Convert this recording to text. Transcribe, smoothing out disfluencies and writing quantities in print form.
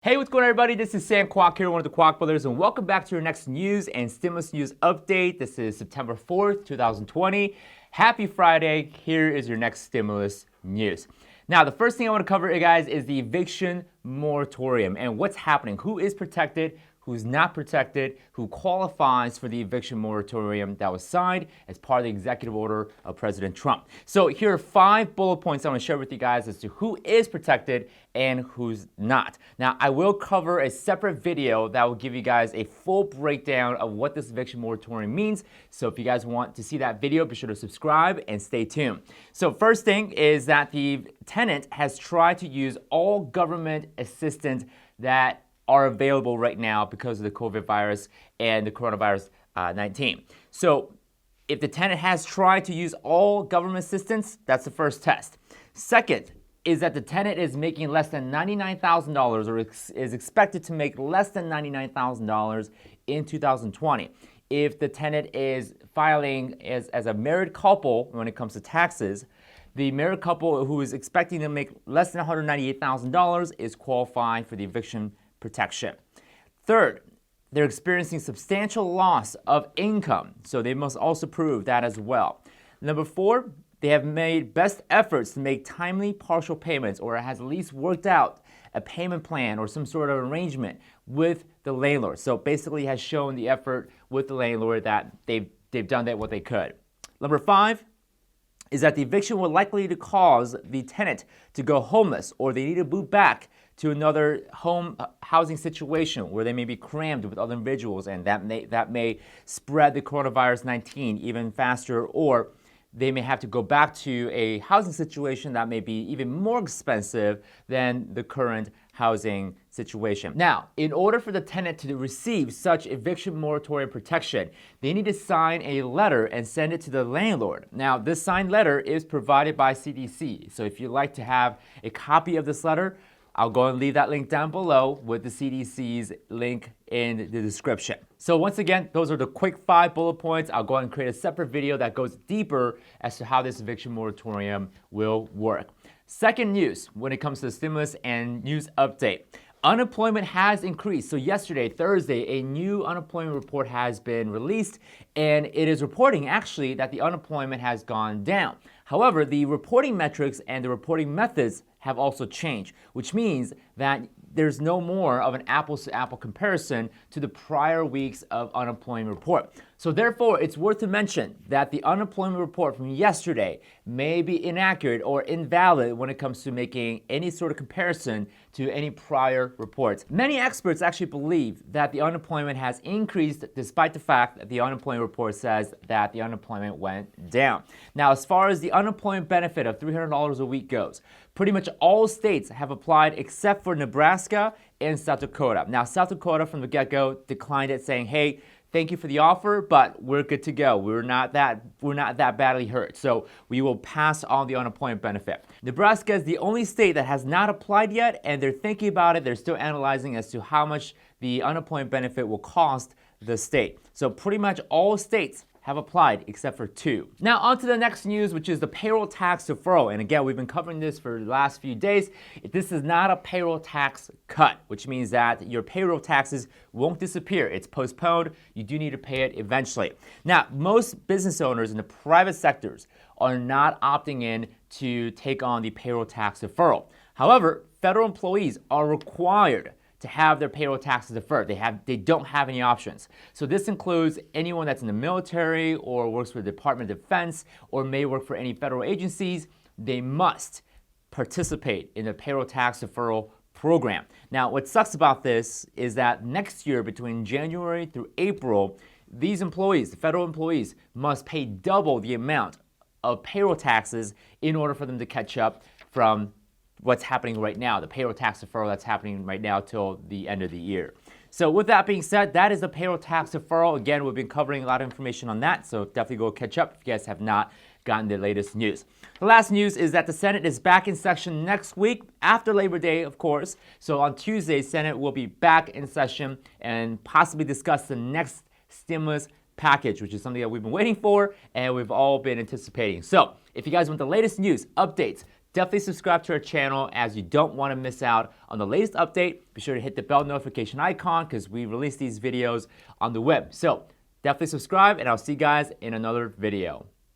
Hey, what's going on, everybody? This is Sam Kwok here, one of the Kwok Brothers, and welcome back to your next news and stimulus news update. This is September 4th, 2020. Happy Friday. Here is your next stimulus news. Now, the first thing I want to cover, guys, is the eviction moratorium and what's happening. Who is protected? Who's not protected, who qualifies for the eviction moratorium that was signed as part of the executive order of President Trump. So here are 5 bullet points I want to share with you guys as to who is protected and who's not. Now, I will cover a separate video that will give you guys a full breakdown of what this eviction moratorium means. So if you guys want to see that video, be sure to subscribe and stay tuned. So first thing is that the tenant has tried to use all government assistance that are available right now because of the COVID virus and the coronavirus 19. So if the tenant has tried to use all government assistance, that's the first test. Second is that the tenant is making less than $99,000 or is expected to make less than $99,000 in 2020. If the tenant is filing as a married couple when it comes to taxes, the married couple who is expecting to make less than $198,000 is qualifying for the eviction protection. Third, they're experiencing substantial loss of income, so they must also prove that as well. Number 4, they have made best efforts to make timely partial payments or has at least worked out a payment plan or some sort of arrangement with the landlord. So basically has shown the effort with the landlord that they've done that what they could. Number 5 is that the eviction will likely to cause the tenant to go homeless or they need to move back to another housing situation where they may be crammed with other individuals, and that may spread the coronavirus 19 even faster, or they may have to go back to a housing situation that may be even more expensive than the current housing situation. Now, in order for the tenant to receive such eviction moratorium protection, they need to sign a letter and send it to the landlord. Now, this signed letter is provided by CDC, so if you'd like to have a copy of this letter, I'll go and leave that link down below with the CDC's link in the description. So once again, those are the quick 5 bullet points. I'll go ahead and create a separate video that goes deeper as to how this eviction moratorium will work. Second news when it comes to the stimulus and news update. Unemployment has increased. So yesterday, Thursday, a new unemployment report has been released, and it is reporting actually that the unemployment has gone down. However, the reporting metrics and the reporting methods have also changed, which means that there's no more of an apples-to-apple comparison to the prior weeks of unemployment report. So therefore, it's worth to mention that the unemployment report from yesterday may be inaccurate or invalid when it comes to making any sort of comparison to any prior reports. Many experts actually believe that the unemployment has increased despite the fact that the unemployment report says that the unemployment went down. Now, as far as the unemployment benefit of $300 a week goes, pretty much all states have applied except for Nebraska and South Dakota. Now, South Dakota from the get-go declined it, saying, hey, thank you for the offer, but we're good to go. We're not that badly hurt, so we will pass on the unemployment benefit. Nebraska is the only state that has not applied yet, and they're thinking about it. They're still analyzing as to how much the unemployment benefit will cost the state. So pretty much all states have applied except for 2. Now on to the next news, which is the payroll tax deferral. And again, we've been covering this for the last few days. This is not a payroll tax cut, which means that your payroll taxes won't disappear. It's postponed. You do need to pay it eventually. Now, most business owners in the private sectors are not opting in to take on the payroll tax deferral. However, federal employees are required to have their payroll taxes deferred. They don't have any options. So this includes anyone that's in the military or works for the Department of Defense or may work for any federal agencies. They must participate in the payroll tax deferral program. Now, what sucks about this is that next year, between January through April, these employees, the federal employees, must pay double the amount of payroll taxes in order for them to catch up from what's happening right now, the payroll tax deferral that's happening right now till the end of the year. So with that being said, that is the payroll tax deferral. Again, we've been covering a lot of information on that, so definitely go catch up if you guys have not gotten the latest news. The last news is that the Senate is back in session next week, after Labor Day, of course. So on Tuesday, Senate will be back in session and possibly discuss the next stimulus package, which is something that we've been waiting for and we've all been anticipating. So if you guys want the latest news, updates, Definitely subscribe to our channel as you don't want to miss out on the latest update. Be sure to hit the bell notification icon because we release these videos on the web. So definitely subscribe, and I'll see you guys in another video.